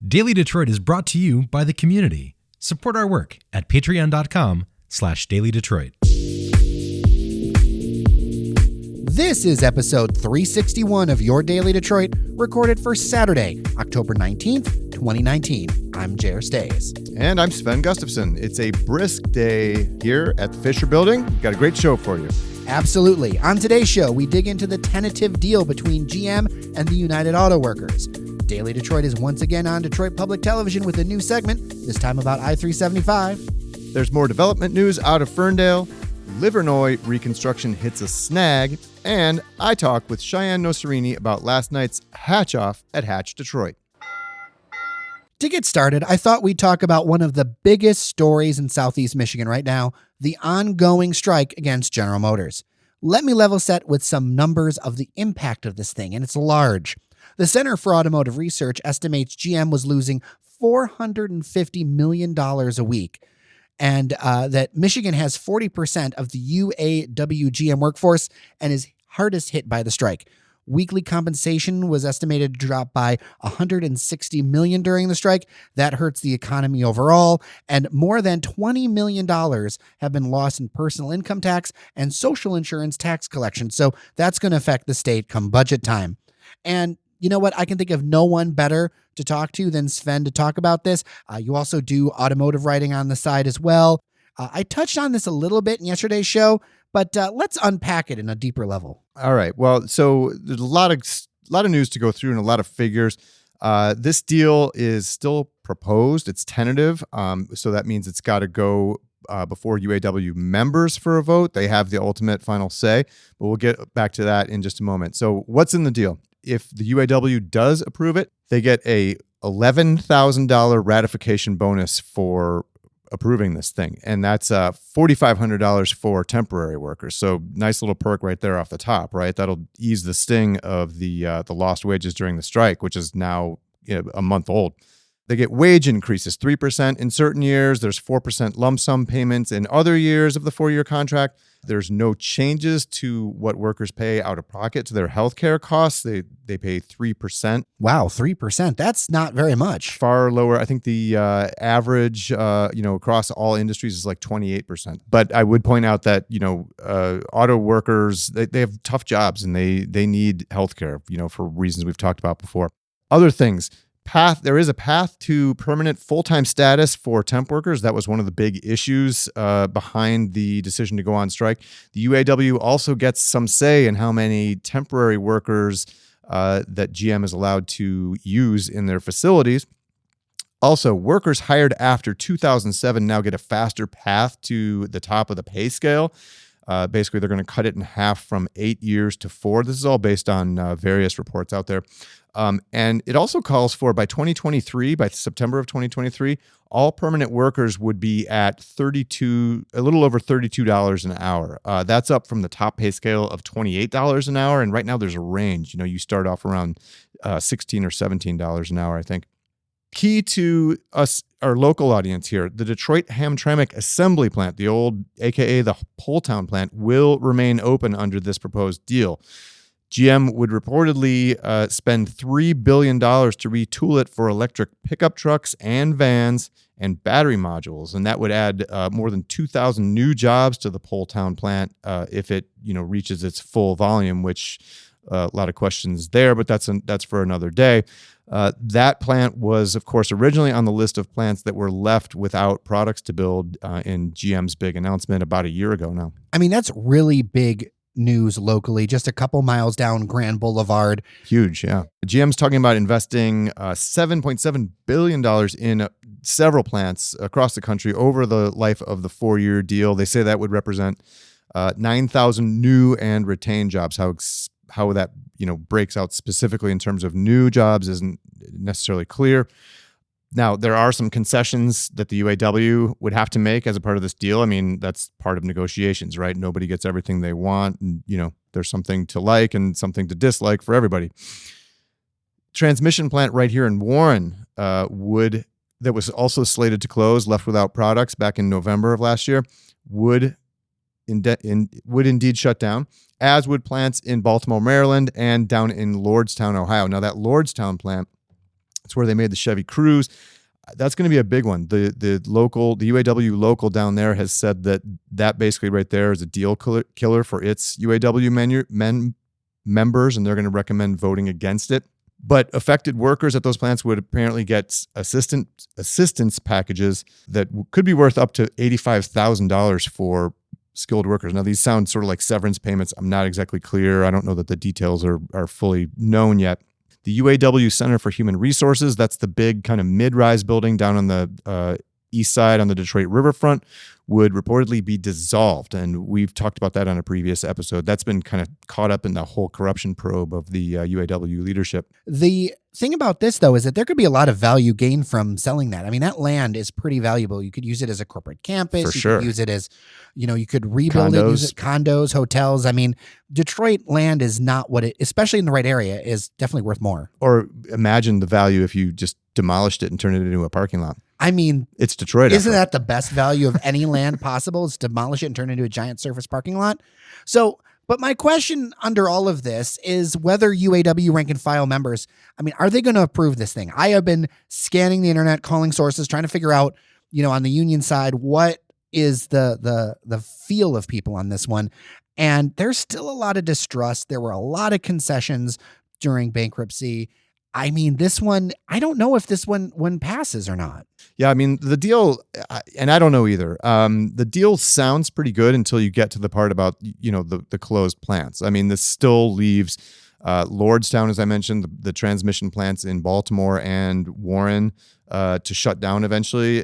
Daily Detroit is brought to you by the community. Support our work at patreon.com/dailydetroit. This is episode 361 of Your Daily Detroit, recorded for Saturday, October 19th, 2019. I'm Jer Stays. And I'm Sven Gustafson. It's a brisk day here at the Fisher Building. Got a great show for you. Absolutely. On today's show, we dig into the tentative deal between GM and the United Auto Workers. Daily Detroit is once again on Detroit Public Television with a new segment, this time about I-375. There's more development news out of Ferndale. Livernois reconstruction hits a snag. And I talk with Shianne Nocerini about last night's hatch-off at Hatch Detroit. To get started, I thought we'd talk about one of the biggest stories in Southeast Michigan right now, the ongoing strike against General Motors. Let me level set with some numbers of the impact of this thing, and it's large. The Center for Automotive Research estimates GM was losing $450 million a week, and that Michigan has 40% of the UAW GM workforce and is hardest hit by the strike. Weekly compensation was estimated to drop by $160 million during the strike. That hurts the economy overall, and more than $20 million have been lost in personal income tax and social insurance tax collection. So that's going to affect the state come budget time. And you know what? I can think of no one better to talk to than Sven to talk about this. You also do automotive writing on the side as well. I touched on this a little bit in yesterday's show, but let's unpack it in a deeper level. All right. Well, so there's a lot of news to go through and a lot of figures. This deal is still proposed. It's tentative. So that means it's got to go before UAW members for a vote. They have the ultimate final say, but we'll get back to that in just a moment. So what's in the deal? If the UAW does approve it, they get a $11,000 ratification bonus for approving this thing. And that's $4,500 for temporary workers. So nice little perk right there off the top, right? That'll ease the sting of the lost wages during the strike, which is now a month old. They get wage increases, 3% in certain years. There's 4% lump sum payments in other years of the 4-year contract. There's no changes to what workers pay out of pocket to their healthcare costs. They pay 3%. Wow, 3%. That's not very much. Far lower. I think the average, across all industries is like 28%. But I would point out that, auto workers, they have tough jobs and they need healthcare, for reasons we've talked about before. Other things. There is a path to permanent full-time status for temp workers. That was one of the big issues behind the decision to go on strike. The UAW also gets some say in how many temporary workers that GM is allowed to use in their facilities. Also, workers hired after 2007 now get a faster path to the top of the pay scale. Basically, they're going to cut it in half from 8 years to 4. This is all based on various reports out there. And it also calls for by September of 2023, all permanent workers would be at a little over $32 an hour. That's up from the top pay scale of $28 an hour. And right now there's a range. You start off around $16 or $17 an hour, I think. Key to us, our local audience here, the Detroit Hamtramck Assembly Plant, the old, AKA the Poletown plant, will remain open under this proposed deal. GM would reportedly spend $3 billion to retool it for electric pickup trucks and vans and battery modules. And that would add more than 2,000 new jobs to the Poletown plant if it reaches its full volume, which a lot of questions there, but that's for another day. That plant was, of course, originally on the list of plants that were left without products to build in GM's big announcement about a year ago now. I mean, that's really big news locally, just a couple miles down Grand Boulevard. Huge, yeah. GM's talking about investing $7.7 billion in several plants across the country over the life of the 4-year deal. They say that would represent 9,000 new and retained jobs. How that breaks out specifically in terms of new jobs isn't necessarily clear. Now, there are some concessions that the UAW would have to make as a part of this deal. I mean, that's part of negotiations, right? Nobody gets everything they want. And, there's something to like and something to dislike for everybody. Transmission plant right here in Warren that was also slated to close, left without products back in November of last year, would indeed shut down, as would plants in Baltimore, Maryland, and down in Lordstown, Ohio. Now, that Lordstown plant, It's where they made the Chevy Cruze. That's going to be a big one. The UAW local down there has said that basically right there is a deal killer for its UAW members, and they're going to recommend voting against it. But affected workers at those plants would apparently get assistance packages that could be worth up to $85,000 for skilled workers. Now, these sound sort of like severance payments. I'm not exactly clear. I don't know that the details are fully known yet. The UAW Center for Human Resources, that's the big kind of mid-rise building down on the east side on the Detroit riverfront, would reportedly be dissolved. And we've talked about that on a previous episode. That's been kind of caught up in the whole corruption probe of the UAW leadership. The thing about this, though, is that there could be a lot of value gained from selling that. I mean, that land is pretty valuable. You could use it as a corporate campus. For sure. Could use it as, you could rebuild it, use it, condos, hotels. I mean, Detroit land is not what it, especially in the right area, is definitely worth more. Or imagine the value if you just demolished it and turned it into a parking lot. I mean, it's Detroit. Isn't that the best value of any land possible, is demolish it and turn it into a giant surface parking lot? So, but my question under all of this is whether UAW rank and file members, I mean, are they going to approve this thing? I have been scanning the internet, calling sources, trying to figure out, on the union side, what is the feel of people on this one. And there's still a lot of distrust. There were a lot of concessions during bankruptcy. I mean, this one, I don't know if this one passes or not. Yeah, I mean, the deal, and I don't know either. The deal sounds pretty good until you get to the part about, the closed plants. I mean, this still leaves Lordstown, as I mentioned, the transmission plants in Baltimore and Warren to shut down eventually,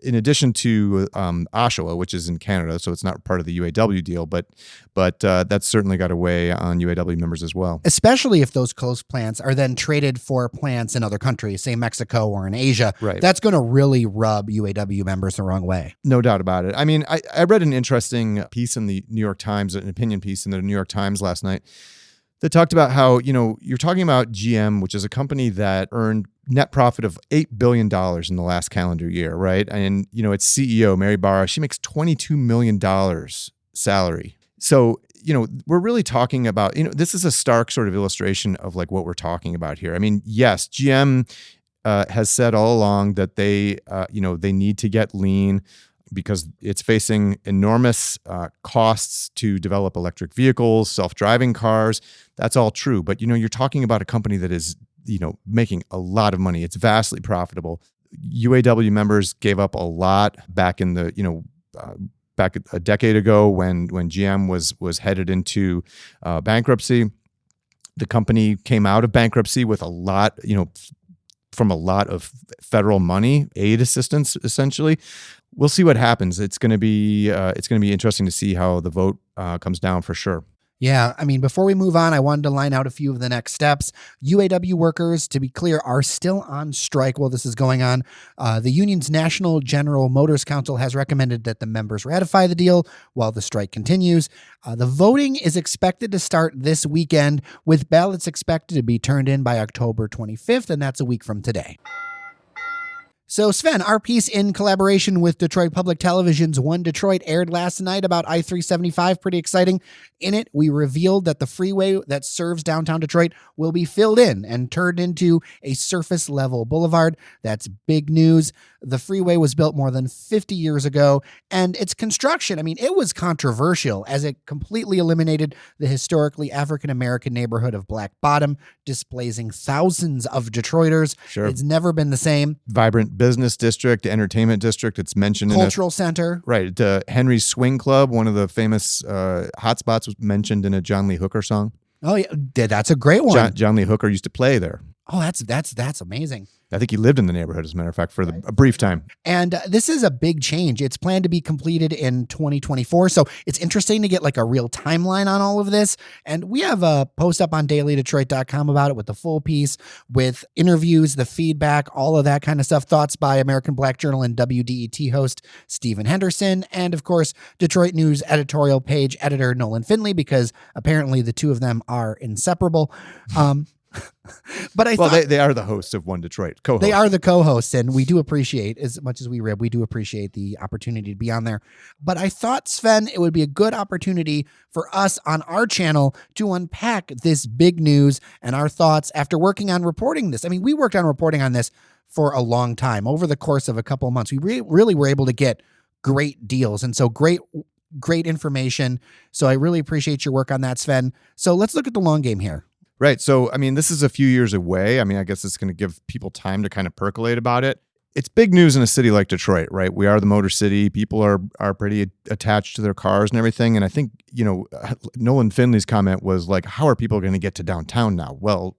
in addition to Oshawa, which is in Canada, so it's not part of the UAW deal, but that's certainly got to weigh on UAW members as well. Especially if those closed plants are then traded for plants in other countries, say Mexico or in Asia. Right. That's going to really rub UAW members the wrong way. No doubt about it. I mean, I read an interesting piece in the New York Times, an opinion piece in the New York Times last night, that talked about how, you're talking about GM, which is a company that earned net profit of $8 billion in the last calendar year, right? And, its CEO, Mary Barra, she makes $22 million salary. So, we're really talking about, this is a stark sort of illustration of like what we're talking about here. I mean, yes, GM has said all along that they need to get lean because it's facing enormous costs to develop electric vehicles, self-driving cars. That's all true. But, you're talking about a company that is, making a lot of money. It's vastly profitable. UAW members gave up a lot back in the, back a decade ago when GM was headed into bankruptcy. The company came out of bankruptcy with a lot, from a lot of federal money, aid assistance, essentially. We'll see what happens. It's going to be interesting to see how the vote comes down for sure. Yeah, I mean, before we move on, I wanted to line out a few of the next steps. UAW workers, to be clear, are still on strike while this is going on. The union's National General Motors Council has recommended that the members ratify the deal while the strike continues. The voting is expected to start this weekend, with ballots expected to be turned in by October 25th, and that's a week from today. So, Sven, our piece in collaboration with Detroit Public Television's One Detroit aired last night about I-375. Pretty exciting. In it, we revealed that the freeway that serves downtown Detroit will be filled in and turned into a surface-level boulevard. That's big news. The freeway was built more than 50 years ago, and its construction, I mean, it was controversial as it completely eliminated the historically African-American neighborhood of Black Bottom, displacing thousands of Detroiters. Sure. It's never been the same. Vibrant business district, entertainment district. It's mentioned Cultural center. Right. Henry's Swing Club, one of the famous hotspots, was mentioned in a John Lee Hooker song. Oh, yeah. That's a great one. John Lee Hooker used to play there. Oh, that's amazing. I think he lived in the neighborhood, as a matter of fact, for a brief time. And this is a big change. It's planned to be completed in 2024. So it's interesting to get like a real timeline on all of this. And we have a post up on dailydetroit.com about it with the full piece, with interviews, the feedback, all of that kind of stuff. Thoughts by American Black Journal and WDET host Stephen Henderson. And of course, Detroit News editorial page editor Nolan Finley, because apparently the two of them are inseparable. But I Well, thought they are the hosts of One Detroit, co-hosts. they are the co-hosts, and we do appreciate, as much as we rib, we do appreciate the opportunity to be on there. But I thought, Sven, it would be a good opportunity for us on our channel to unpack this big news and our thoughts after working on reporting this. I mean, we worked on reporting on this for a long time. Over the course of a couple of months, we really were able to get great deals. And so great information. So I really appreciate your work on that, Sven. So let's look at the long game here. Right. So, I mean, this is a few years away. I mean, I guess it's going to give people time to kind of percolate about it. It's big news in a city like Detroit, right? We are the Motor City. People are pretty attached to their cars and everything. And I think, Nolan Finley's comment was like, how are people going to get to downtown now? Well,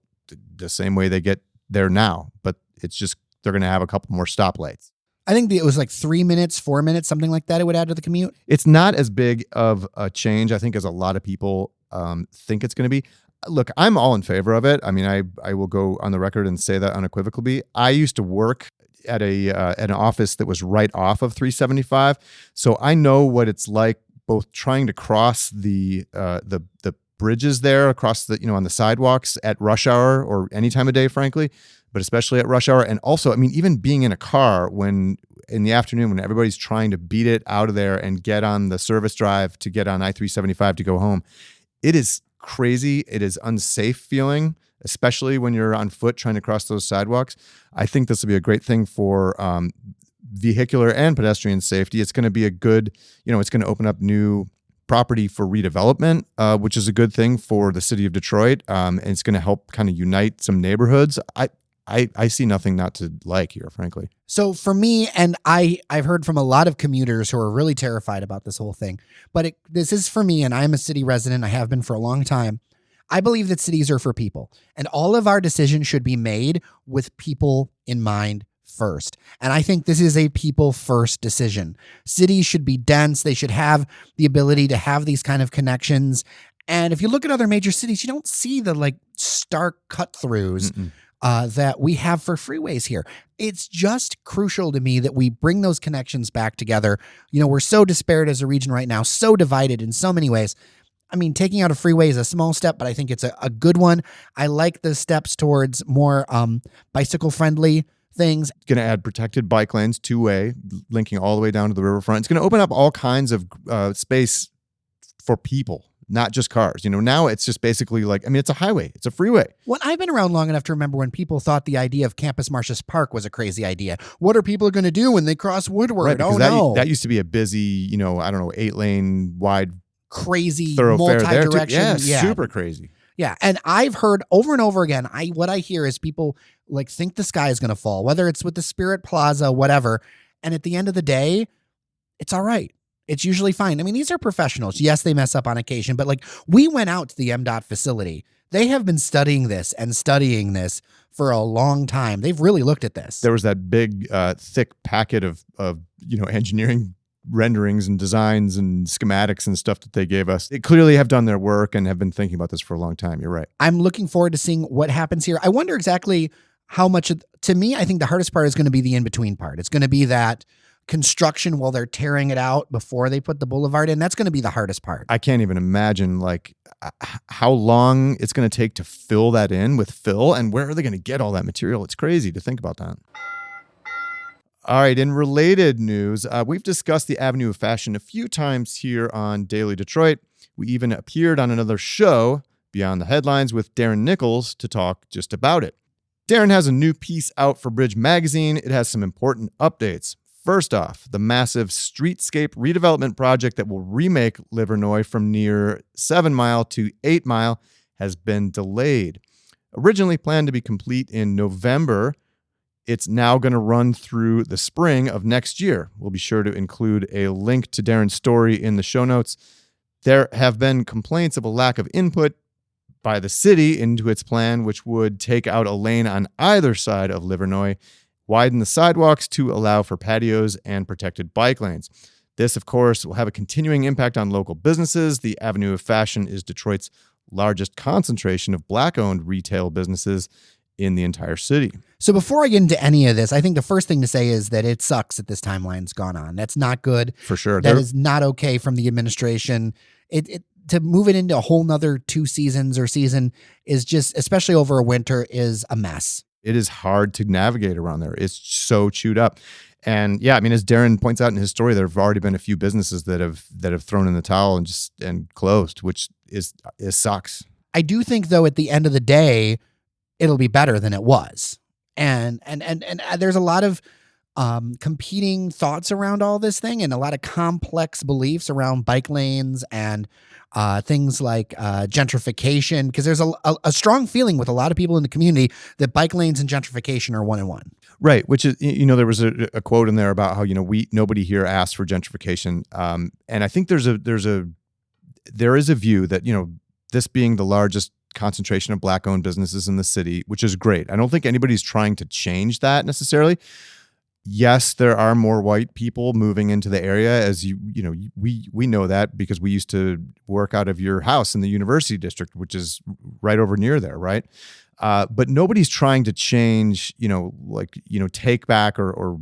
the same way they get there now, but it's just they're going to have a couple more stoplights. I think it was like 3 minutes, 4 minutes, something like that it would add to the commute. It's not as big of a change, I think, as a lot of people think it's going to be. Look, I'm all in favor of it. I mean, I will go on the record and say that unequivocally. I used to work at an office that was right off of 375, so I know what it's like, both trying to cross the bridges there, across the on the sidewalks at rush hour or any time of day, frankly, but especially at rush hour, and also, I mean, even being in a car when in the afternoon when everybody's trying to beat it out of there and get on the service drive to get on I-375 to go home, it is crazy. It is unsafe feeling, especially when you're on foot trying to cross those sidewalks. I think this will be a great thing for vehicular and pedestrian safety. It's going to be a good, it's going to open up new property for redevelopment, which is a good thing for the city of Detroit. And it's going to help kind of unite some neighborhoods. I see nothing not to like here, frankly. So for me, and I've heard from a lot of commuters who are really terrified about this whole thing, but this is for me, and I'm a city resident. I have been for a long time. I believe that cities are for people, and all of our decisions should be made with people in mind first. And I think this is a people first decision. Cities should be dense. They should have the ability to have these kind of connections. And if you look at other major cities, you don't see the stark cut throughs that we have for freeways here. It's just crucial to me that we bring those connections back together. We're so disparate as a region right now, so divided in so many ways. I mean, taking out a freeway is a small step, but I think it's a good one. I like the steps towards more bicycle-friendly things. It's going to add protected bike lanes, two-way, linking all the way down to the riverfront. It's going to open up all kinds of space for people, not just cars. Now it's just basically it's a highway. It's a freeway. Well, I've been around long enough to remember when people thought the idea of Campus Martius Park was a crazy idea. What are people going to do when they cross Woodward? Right, that used to be a busy, 8-lane wide crazy thoroughfare multi-direction. there. Yeah, super crazy. Yeah, and I've heard over and over again, what I hear is people think the sky is going to fall, whether it's with the Spirit Plaza, whatever. And at the end of the day, it's all right. It's usually fine. I mean, these are professionals. Yes, they mess up on occasion, but we went out to the MDOT facility. They have been studying this for a long time. They've really looked at this. There was that big, thick packet of engineering renderings and designs and schematics and stuff that they gave us. They clearly have done their work and have been thinking about this for a long time. You're right. I'm looking forward to seeing what happens here. I wonder exactly how much, to me, I think the hardest part is going to be the in-between part. It's going to be that construction while they're tearing it out before they put the boulevard in. That's going to be the hardest part. I can't even imagine how long it's going to take to fill that in with fill, and where are they going to get all that material? It's crazy to think about that. All right, in related news, we've discussed the Avenue of Fashion a few times here on Daily Detroit. We even appeared on another show, Beyond the Headlines, with Darren Nichols to talk just about it. Darren has a new piece out for Bridge Magazine. It has some important updates. First off, the massive streetscape redevelopment project that will remake Livernois from near 7 Mile to 8 Mile has been delayed. Originally planned to be complete in November, it's now going to run through the spring of next year. We'll be sure to include a link to Darren's story in the show notes. There have been complaints of a lack of input by the city into its plan, which would take out a lane on either side of Livernois, widen the sidewalks to allow for patios and protected bike lanes. This, of course, will have a continuing impact on local businesses. The Avenue of Fashion is Detroit's largest concentration of Black-owned retail businesses in the entire city. So before I get into any of this, I think the first thing to say is that it sucks that this timeline's gone on. That's not good. For sure. That is not okay from the administration. to move it into a whole nother 2 seasons or season is just, especially over a winter, is a mess. It is hard to navigate around there. It's so chewed up. And yeah, I mean, as Darren points out in his story, there have already been a few businesses that have thrown in the towel and closed, which sucks. I do think, though, at the end of the day, it'll be better than it was. And there's a lot of competing thoughts around all this thing, and a lot of complex beliefs around bike lanes and things like gentrification, because there's a strong feeling with a lot of people in the community that bike lanes and gentrification are one and one. Right, which is, there was a quote in there about how nobody here asked for gentrification, and I think there is a view that this being the largest concentration of Black-owned businesses in the city, which is great. I don't think anybody's trying to change that necessarily. Yes, there are more white people moving into the area, as we know that because we used to work out of your house in the University District, which is right over near there, right? But nobody's trying to change, take back or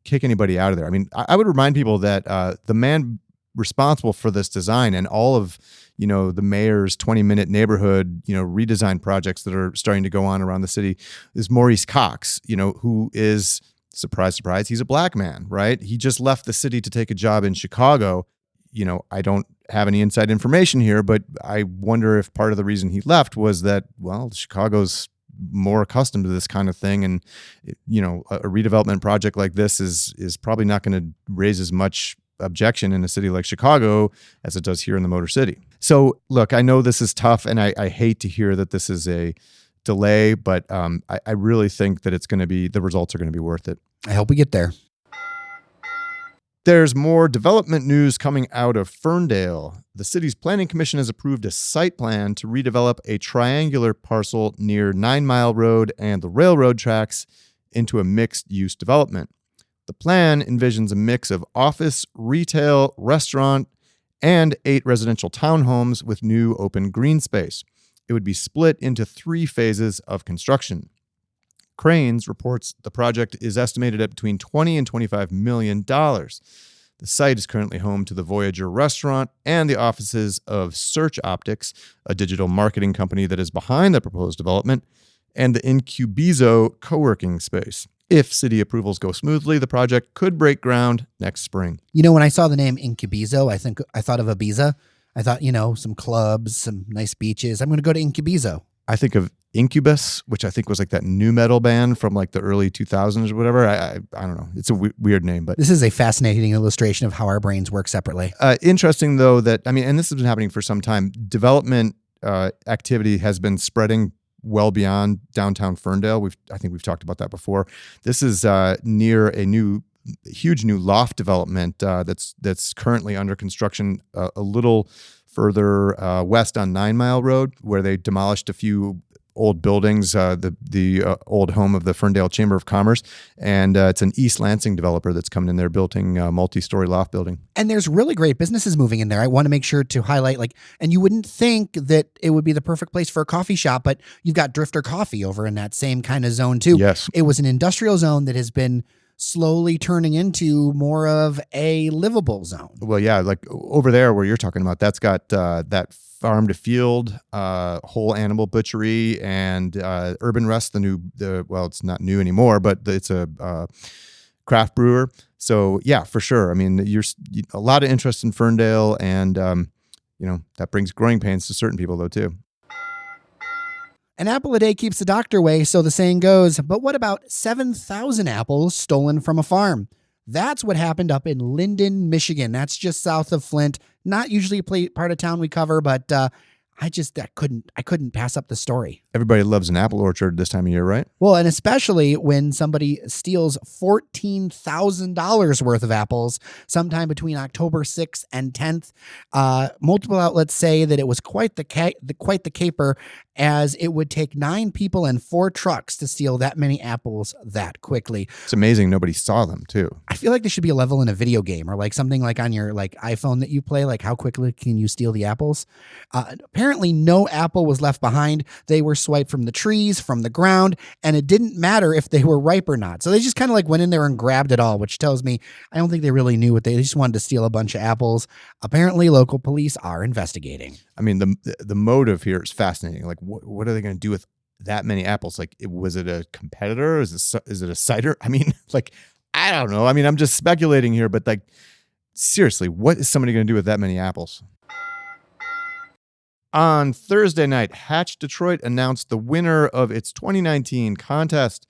kick anybody out of there. I mean, I would remind people that the man responsible for this design and all of the mayor's 20-minute neighborhood redesign projects that are starting to go on around the city is Maurice Cox, who is, surprise, surprise, he's a Black man, right? He just left the city to take a job in Chicago. I don't have any inside information here, but I wonder if part of the reason he left was that, well, Chicago's more accustomed to this kind of thing. And, a redevelopment project like this is probably not going to raise as much objection in a city like Chicago as it does here in the Motor City. So look, I know this is tough, and I hate to hear that this is a delay, but I really think that the results are going to be worth it. I hope we get there. There's more development news coming out of Ferndale. The city's planning commission has approved a site plan to redevelop a triangular parcel near 9 Mile Road and the railroad tracks into a mixed-use development. The plan envisions a mix of office, retail, restaurant, and 8 residential townhomes with new open green space. It would be split into 3 phases of construction. Cranes reports the project is estimated at between $20 and $25 million. The site is currently home to the Voyager restaurant and the offices of Search Optics, a digital marketing company that is behind the proposed development, and the Incubizo co-working space. If city approvals go smoothly, the project could break ground next spring. When I saw the name Incubizo, I thought of Ibiza. I thought, some clubs, some nice beaches. I'm going to go to Incubizo. I think of Incubus, which I think was like that new metal band from like the early 2000s or whatever. I don't know. It's a weird name, but this is a fascinating illustration of how our brains work separately. Interesting though that, and this has been happening for some time. Development activity has been spreading well beyond downtown Ferndale. I think we've talked about that before. This is near a huge new loft development that's currently under construction a little further west on 9 Mile Road, where they demolished a few old buildings, the old home of the Ferndale Chamber of Commerce, and it's an East Lansing developer that's coming in there building a multi-story loft building. And there's really great businesses moving in there. I want to make sure to highlight, and you wouldn't think that it would be the perfect place for a coffee shop, but you've got Drifter Coffee over in that same kind of zone too. Yes. It was an industrial zone that has been slowly turning into more of a livable zone. Well, yeah, like over there where you're talking about, that's got that farm to field, whole animal butchery, and Urban Rest, it's not new anymore, but it's a craft brewer. So yeah, for sure. I mean, you're a lot of interest in Ferndale, and that brings growing pains to certain people though too. An apple a day keeps the doctor away, so the saying goes, but what about 7,000 apples stolen from a farm? That's what happened up in Linden, Michigan. That's just south of Flint. Not usually a part of town we cover, but I couldn't pass up the story. Everybody loves an apple orchard this time of year, right? Well, and especially when somebody steals $14,000 worth of apples sometime between October 6th and 10th. Multiple outlets say that it was quite the caper, as it would take 9 people and 4 trucks to steal that many apples that quickly. It's amazing nobody saw them, too. I feel like there should be a level in a video game or like something like on your like iPhone that you play, like how quickly can you steal the apples? Apparently no apple was left behind. They were swiped from the trees, from the ground, and it didn't matter if they were ripe or not. So they just kind of like went in there and grabbed it all, which tells me I don't think they really knew what they just wanted to steal a bunch of apples. Apparently local police are investigating. I mean, the motive here is fascinating. Like, what are they going to do with that many apples? Like, was it a competitor? Is it a cider? I mean, like, I don't know. I mean, I'm just speculating here, but like, seriously, what is somebody going to do with that many apples? On Thursday night, Hatch Detroit announced the winner of its 2019 contest.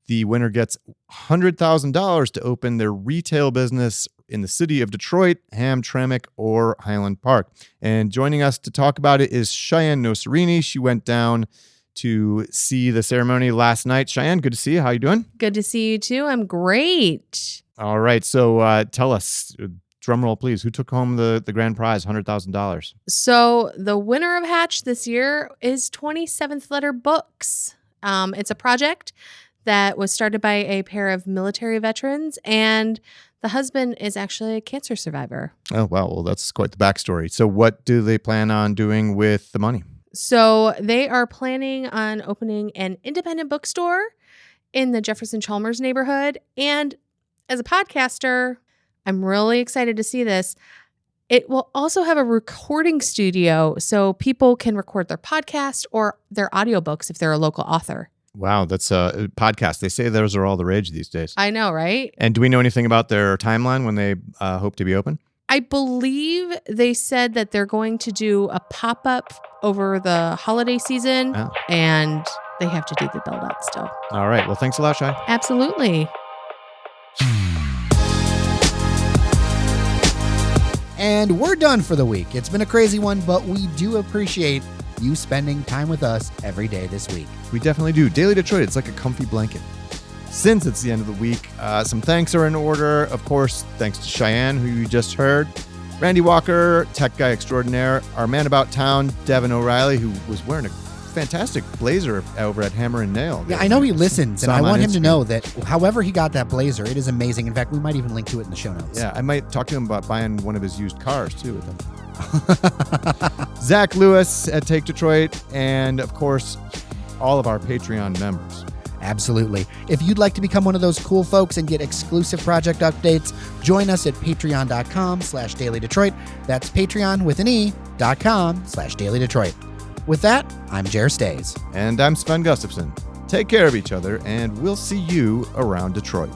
The winner gets $100,000 to open their retail business in the city of Detroit, Hamtramck, or Highland Park. And joining us to talk about it is Shianne Nocerini. She went down to see the ceremony last night. Shianne, good to see you. How you doing? Good to see you too. I'm great. All right. So tell us, drum roll, please. Who took home the grand prize, $100,000? So the winner of Hatch this year is 27th Letter Books. It's a project that was started by a pair of military veterans, and the husband is actually a cancer survivor. Oh, wow. Well, that's quite the backstory. So what do they plan on doing with the money? So they are planning on opening an independent bookstore in the Jefferson Chalmers neighborhood. And as a podcaster, I'm really excited to see this. It will also have a recording studio so people can record their podcast or their audiobooks if they're a local author. Wow, that's a podcast. They say those are all the rage these days. I know, right? And do we know anything about their timeline when they hope to be open? I believe they said that they're going to do a pop-up over the holiday season, and they have to do the build-out still. All right. Well, thanks a lot, Shai. Absolutely. And we're done for the week. It's been a crazy one, but we do appreciate you spending time with us every day this week. We definitely do. Daily Detroit, it's like a comfy blanket. Since it's the end of the week, some thanks are in order. Of course, thanks to Shianne, who you just heard. Randy Walker, tech guy extraordinaire. Our man about town, Devin O'Reilly, who was wearing a fantastic blazer over at Hammer and Nail. Yeah, I know he listens, and I want him to know that however he got that blazer, it is amazing. In fact, we might even link to it in the show notes. Yeah, I might talk to him about buying one of his used cars, too, with him. Zach Lewis at Take Detroit, and, of course, all of our Patreon members. Absolutely. If you'd like to become one of those cool folks and get exclusive project updates, join us at patreon.com/dailydetroit. That's Patreon with an E.com/dailydetroit. With that, I'm Jer Stays. And I'm Sven Gustafson. Take care of each other, and we'll see you around Detroit.